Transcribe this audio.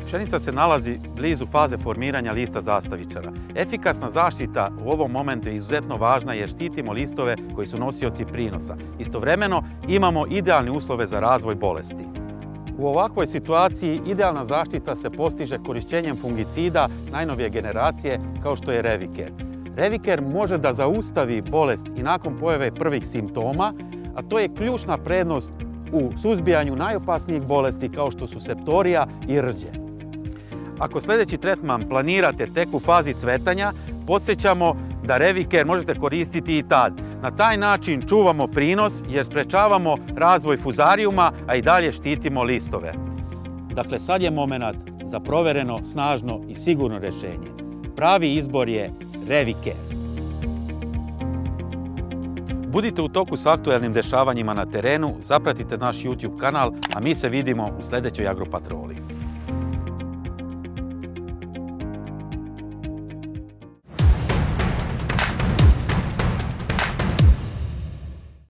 Pšenica se nalazi blizu faze formiranja lista zastavičara. Efikasna zaštita u ovom momentu je izuzetno važna jer štitimo listove koji su nosioci prinosa. Istovremeno imamo idealne uslove za razvoj bolesti. U ovakvoj situaciji idealna zaštita se postiže korišćenjem fungicida najnovije generacije kao što je Reviker. Reviker može da zaustavi bolest i nakon pojave prvih simptoma, a to je ključna prednost u suzbijanju najopasnijih bolesti kao što su septorija i rđe. Ako sljedeći tretman planirate tek u fazi cvetanja, podsjećamo da Reviker možete koristiti i tad. Na taj način čuvamo prinos jer sprečavamo razvoj fuzarijuma, a i dalje štitimo listove. Dakle, sad je moment za provereno, snažno i sigurno rješenje. Pravi izbor je Reviker. Budite u toku s aktualnim dešavanjima na terenu, zapratite naš YouTube kanal, a mi se vidimo u sljedećoj Agropatroli.